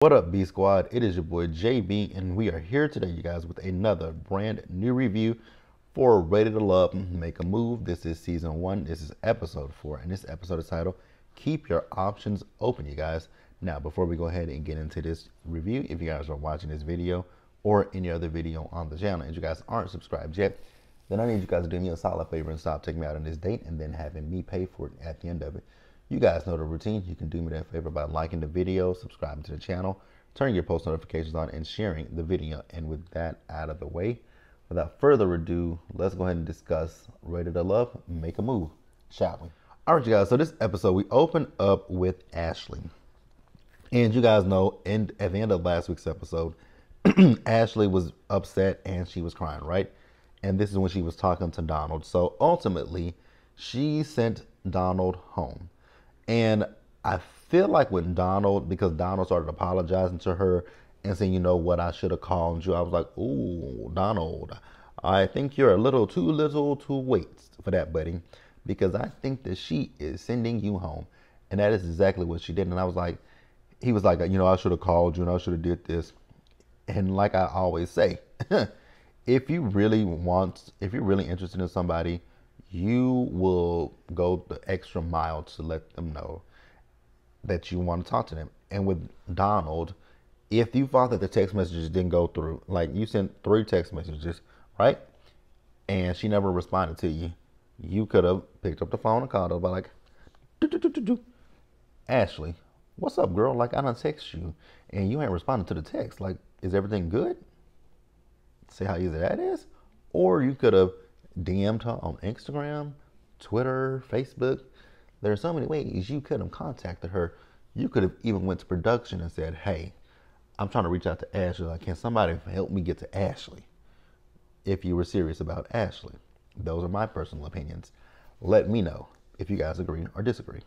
What up, B Squad? It is your boy JB, and we are here today, you guys, with another brand new review for Ready to Love, Make a Move. This is season 1. This is episode 4, and this episode is titled Keep Your Options Open, you guys. Now, before we go ahead and get into this review, if you guys are watching this video or any other video on the channel and you guys aren't subscribed yet, then I need you guys to do me a solid favor and stop taking me out on this date and then having me pay for it at the end of it. You guys know the routine. You can do me that favor by liking the video, subscribing to the channel, turning your post notifications on, and sharing the video. And with that out of the way, without further ado, let's go ahead and discuss Ready to Love, Make a Move, shall we? All right, you guys, so this episode, we open up with Ashley. And you guys know, at the end of last week's episode, Ashley was upset and she was crying, right? And this is when she was talking to Donald. So ultimately, she sent Donald home. And I feel like with Donald, because Donald started apologizing to her and saying, you know what, I should have called you. I was like, ooh, Donald, I think you're a little too late for that, buddy. Because I think that she is sending you home. And that is exactly what she did. And I was like, he was like, you know, I should have called you and I should have did this. And like I always say, if you're really interested in somebody, you will go the extra mile to let them know that you want to talk to them. And with Donald, if you thought that the text messages didn't go through, like you sent 3 text messages, right? And she never responded to you, you could have picked up the phone and called her, but like, Ashley, what's up, girl? Like, I done text you and you ain't responded to the text. Like, is everything good? See how easy that is? Or you could have DM'd her on Instagram, Twitter, Facebook. There are so many ways you could have contacted her. You could have even went to production and said, hey, I'm trying to reach out to Ashley. Like, can somebody help me get to Ashley? If you were serious about Ashley. Those are my personal opinions. Let me know if you guys agree or disagree.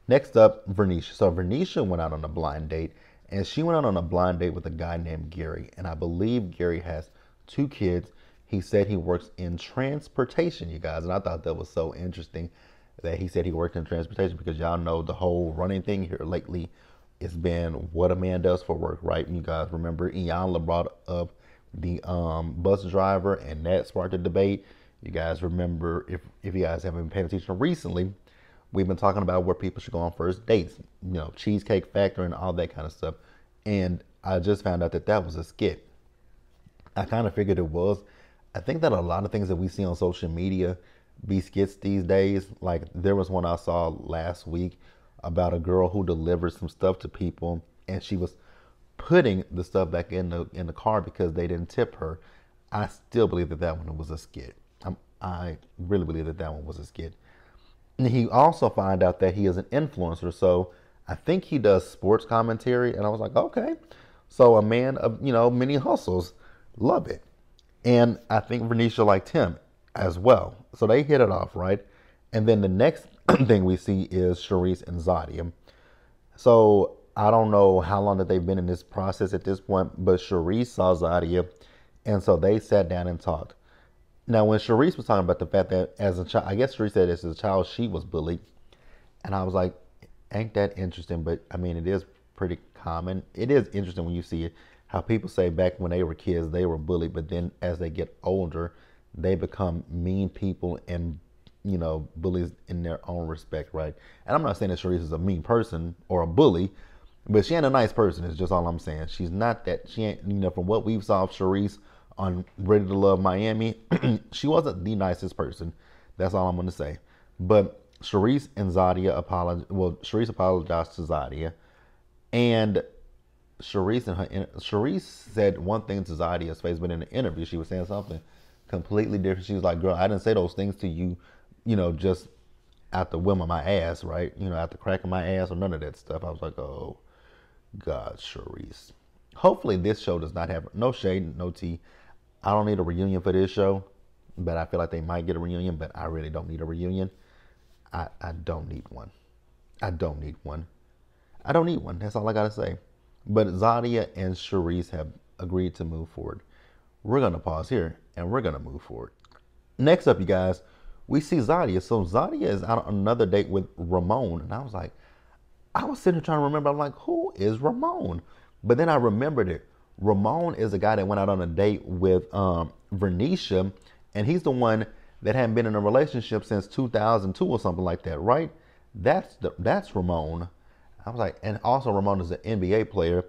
Next up, Vernisha. So Vernisha went out on a blind date, and she went out on a blind date with a guy named Gary. And I believe Gary has 2 kids. He said he works in transportation, you guys. And I thought that was so interesting that he said he worked in transportation, because y'all know the whole running thing here lately has been what a man does for work, right? You guys remember Iyanla brought up the bus driver, and that sparked a debate. You guys remember, if you guys haven't been paying attention recently, we've been talking about where people should go on first dates, you know, Cheesecake Factory and all that kind of stuff. And I just found out that that was a skit. I kind of figured it was. I think that a lot of things that we see on social media be skits these days. Like, there was one I saw last week about a girl who delivered some stuff to people, and she was putting the stuff back in the car because they didn't tip her. I still believe that that one was a skit. I really believe that that one was a skit. And he also found out that he is an influencer, so I think he does sports commentary. And I was like, okay, so a man of, you know, many hustles. Love it. And I think Vernisha liked him as well. So they hit it off, right? And then the next thing we see is Charisse and Zadia. So I don't know how long that they've been in this process at this point, but Charisse saw Zadia, and so they sat down and talked. Now, when Charisse was talking about the fact that as a child, I guess Charisse said as a child she was bullied, and I was like, ain't that interesting? But I mean, it is pretty common. It is interesting when you see it, how people say back when they were kids they were bullied, but then as they get older, they become mean people and, you know, bullies in their own respect, right? And I'm not saying that Charisse is a mean person or a bully, but she ain't a nice person, is just all I'm saying. She's not that. She ain't, you know, from what we've saw of Charisse on Ready to Love Miami, she wasn't the nicest person. That's all I'm going to say. But Charisse and Zadia apologized. Well, Charisse apologized to Zadia, and Charisse said one thing to Zadia's face, but in the interview she was saying something completely different. She was like, "Girl, I didn't say those things to you, you know, just at the whim of my ass, right? You know, at the crack of my ass, or none of that stuff." I was like, "Oh God, Charisse." Hopefully, this show does not have no shade, no tea. I don't need a reunion for this show, but I feel like they might get a reunion, but I really don't need a reunion. I don't need one. I don't need one. I don't need one. That's all I got to say. But Zadia and Charisse have agreed to move forward. We're going to pause here, and we're going to move forward. Next up, you guys, we see Zadia. So Zadia is out on another date with Ramon, and I was sitting here trying to remember. I'm like, who is Ramon? But then I remembered it. Ramon is the guy that went out on a date with Vernisha, and he's the one that hadn't been in a relationship since 2002 or something like that, right? That's Ramon. I was like, and also Ramon is an NBA player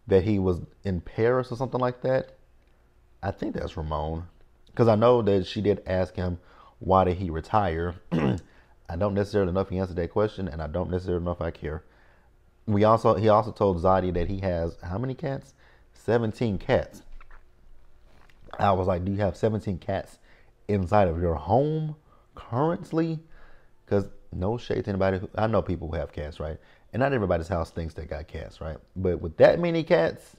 that he was in Paris or something like that. I think that's Ramon, because I know that she did ask him why did he retire. I don't necessarily know if he answered that question, and I don't necessarily know if I care. He also told Zadi that he has how many cats? 17 cats. I was like, do you have 17 cats inside of your home currently? Because no shade to anybody. I know people who have cats, right? And not everybody's house thinks they got cats, right? But with that many cats,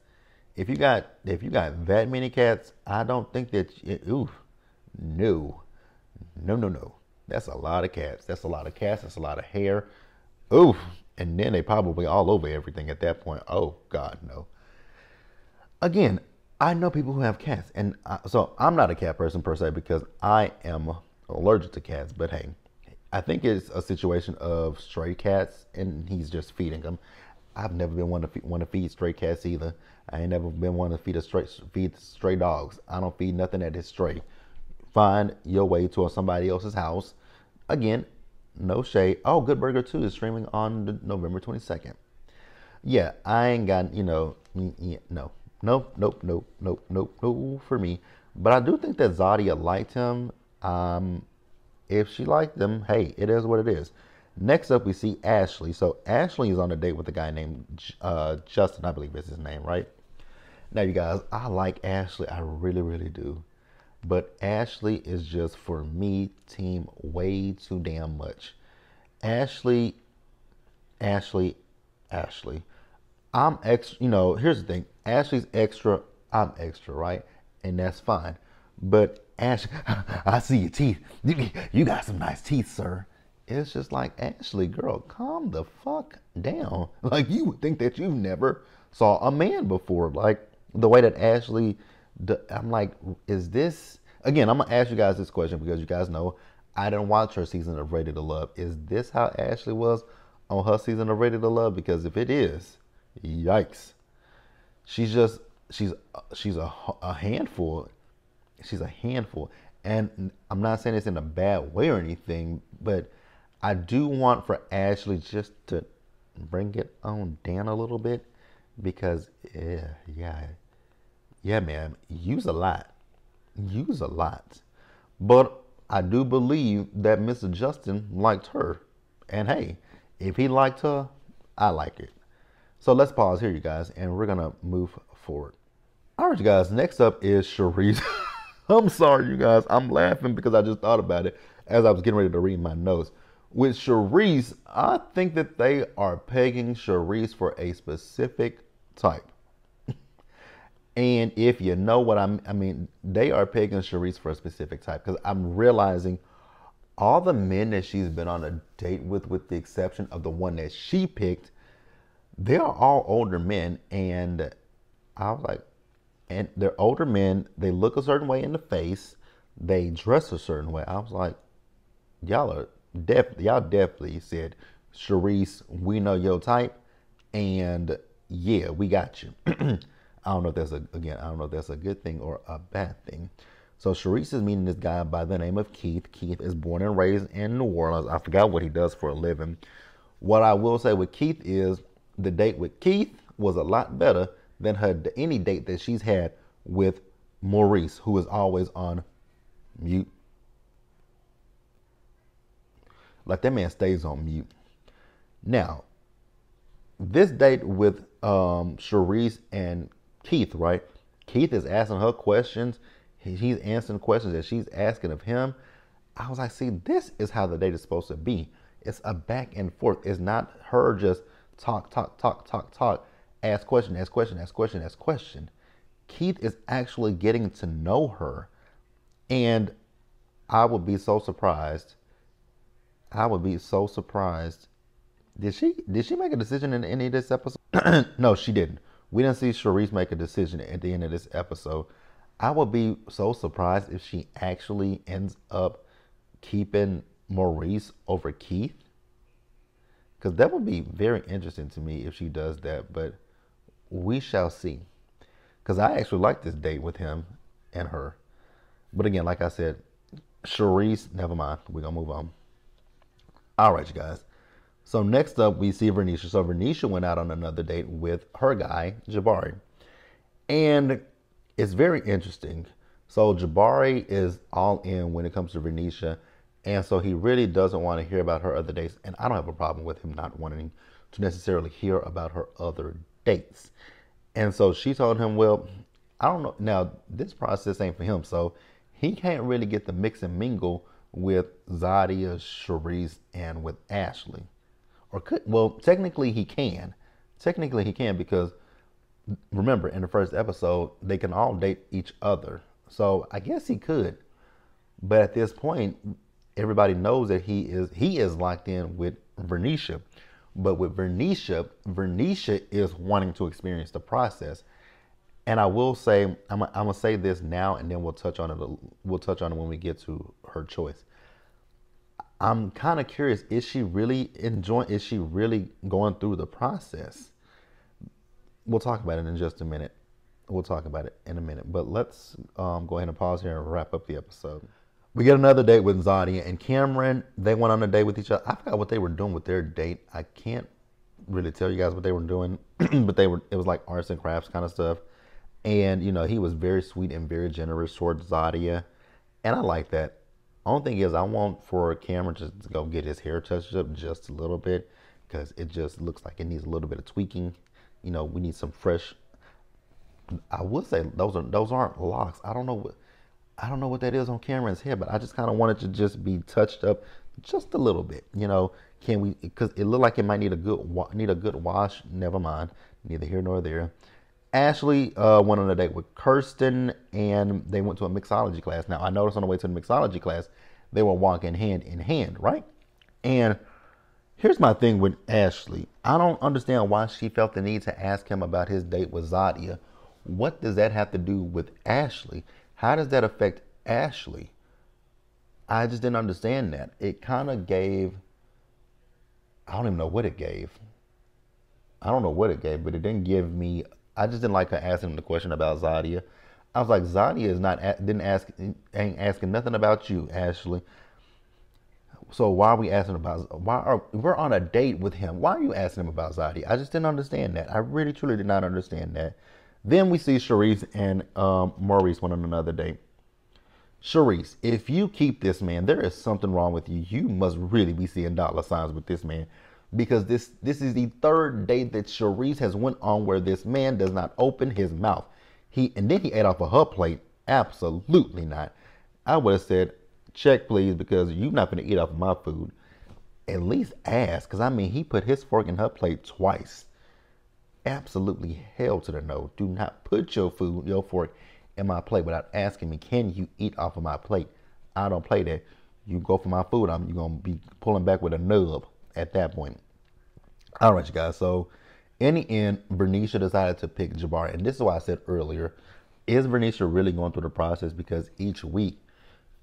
if you got that many cats, I don't think that no, no. That's a lot of cats. That's a lot of cats. That's a lot of hair. Oof. And then they probably all over everything at that point. Oh God, no. Again, I know people who have cats, and so I'm not a cat person per se because I am allergic to cats. But hey, I think it's a situation of stray cats, and he's just feeding them. I've never been one to feed stray cats either. I ain't never been one to feed stray dogs. I don't feed nothing that is stray. Find your way to somebody else's house. Again, no shade. Oh, Good Burger 2 is streaming on November 22nd. Yeah, I ain't got, no. Nope for me. But I do think that Zadia liked him. If she liked him, hey, it is what it is. Next up, we see Ashley. So Ashley is on a date with a guy named Justin, I believe is his name, right? Now, you guys, I like Ashley. I really, really do. But Ashley is just, for me, team way too damn much. Ashley. I'm extra, here's the thing. Ashley's extra, I'm extra, right? And that's fine. But Ashley, I see your teeth. You got some nice teeth, sir. It's just like, Ashley, girl, calm the fuck down. Like, you would think that you've never saw a man before. Like, the way that Ashley, I'm like, is this, again, I'm going to ask you guys this question because you guys know I didn't watch her season of Ready to Love. Is this how Ashley was on her season of Ready to Love? Because if it is, yikes. She's a handful. She's a handful. And I'm not saying this in a bad way or anything, but I do want for Ashley just to bring it on down a little bit because, yeah, man, use a lot. But I do believe that Mr. Justin liked her. And hey, if he liked her, I like it. So let's pause here, you guys, and we're going to move forward. All right, you guys, next up is Charisse. I'm sorry, you guys. I'm laughing because I just thought about it as I was getting ready to read my notes. With Charisse, I think that they are pegging Charisse for a specific type. And if you know what I mean, they are pegging Charisse for a specific type because I'm realizing all the men that she's been on a date with the exception of the one that she picked, they are all older men. And I was like, and they're older men. They look a certain way in the face. They dress a certain way. I was like, y'all definitely said, Charisse, we know your type, and yeah, we got you. I don't know if that's a good thing or a bad thing. So Charisse is meeting this guy by the name of Keith. Keith is born and raised in New Orleans. I forgot what he does for a living. What I will say with Keith is the date with Keith was a lot better than any date that she's had with Maurice, who is always on mute. Like, that man stays on mute. Now, this date with Charisse and Keith, right? Keith is asking her questions. He's answering questions that she's asking of him. I was like, see, this is how the date is supposed to be. It's a back and forth. It's not her just talk, ask question. Keith is actually getting to know her. And I would be so surprised. Did she make a decision in any of this episode? No, she didn't. We didn't see Charisse make a decision at the end of this episode. I would be so surprised if she actually ends up keeping Maurice over Keith. Because that would be very interesting to me if she does that. But we shall see. Because I actually like this date with him and her. But again, like I said, Charisse, never mind. We're going to move on. All right, you guys. So next up, we see Vernisha. So Vernisha went out on another date with her guy, Jabari. And it's very interesting. So Jabari is all in when it comes to Vernisha. And so he really doesn't want to hear about her other dates. And I don't have a problem with him not wanting to necessarily hear about her other dates. And so she told him, well, I don't know. Now, this process ain't for him. So he can't really get the mix and mingle with Zadia, Charisse, and with Ashley. Or could, well, technically he can. Technically he can because remember in the first episode, they can all date each other. So I guess he could. But at this point, everybody knows that he is locked in with Vernisha. But with Vernisha is wanting to experience the process. And I will say, I'm gonna say this now, and then we'll touch on it. We'll touch on it when we get to her choice. I'm kind of curious: is she really enjoying? Is she really going through the process? We'll talk about it in just a minute. We'll talk about it in a minute. But let's go ahead and pause here and wrap up the episode. We get another date with Zadia and Cameron. They went on a date with each other. I forgot what they were doing with their date. I can't really tell you guys what they were doing, but it was like arts and crafts kind of stuff. And, you know, he was very sweet and very generous towards Zadia. And I like that. Only thing is I want for Cameron to go get his hair touched up just a little bit because it just looks like it needs a little bit of tweaking. You know, we need some fresh. I would say those aren't locks. I don't know what that is on Cameron's head, but I just kind of want it to just be touched up just a little bit. You know, can we? Because it looked like it might need a good wash. Never mind, neither here nor there. Ashley went on a date with Kirsten, and they went to a mixology class. Now, I noticed on the way to the mixology class, they were walking hand in hand, right? And here's my thing with Ashley. I don't understand why she felt the need to ask him about his date with Zadia. What does that have to do with Ashley? How does that affect Ashley? I just didn't understand that. It kind of gave, I don't even know what it gave. I don't know what it gave, but it didn't give me, I just didn't like her asking him the question about Zadia. I was like, Zadia ain't asking nothing about you, Ashley. So why are we asking about, we're on a date with him. Why are you asking him about Zadia? I just didn't understand that. I really, truly did not understand that. Then we see Charisse and Maurice went on another date. Charisse, if you keep this man, there is something wrong with you. You must really be seeing dollar signs with this man. Because this is the third date that Charisse has went on where this man does not open his mouth. And then he ate off of her plate. Absolutely not. I would have said, check please, because you're not going to eat off of my food. At least ask, because I mean, he put his fork in her plate twice. Absolutely hell to the no. Do not put your fork in my plate without asking me, can you eat off of my plate? I don't play that. You go for my food, you're going to be pulling back with a nub at that point. All right, you guys. So in the end, Vernisha decided to pick Jabari. And this is why I said earlier, is Vernisha really going through the process? Because each week,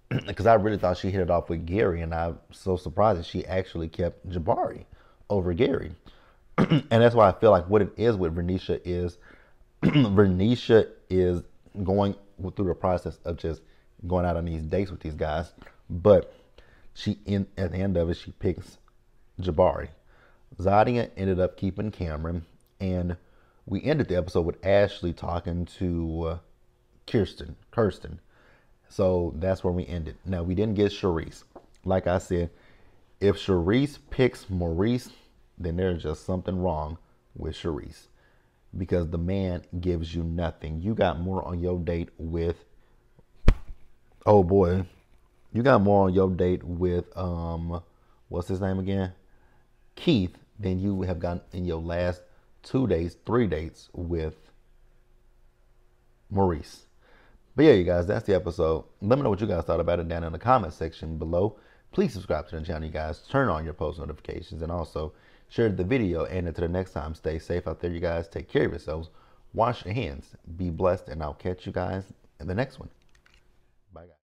because I really thought she hit it off with Gary, and I'm so surprised that she actually kept Jabari over Gary. And that's why I feel like what it is with Vernisha is Vernisha is going through the process of just going out on these dates with these guys. But at the end of it, she picks Jabari. Zadia ended up keeping Cameron. And we ended the episode with Ashley talking to Kirsten. So that's where we ended. Now, we didn't get Charisse. Like I said, if Charisse picks Maurice, then there's just something wrong with Charisse. Because the man gives you nothing. You got more on your date with, oh boy. You got more on your date with, what's his name again? Keith, than you have gotten in your last 3 dates with Maurice. But yeah, you guys, that's the episode. Let me know what you guys thought about it down in the comment section below. Please subscribe to the channel, you guys. Turn on your post notifications and also share the video. And until the next time, stay safe out there, you guys. Take care of yourselves. Wash your hands. Be blessed. And I'll catch you guys in the next one. Bye, guys.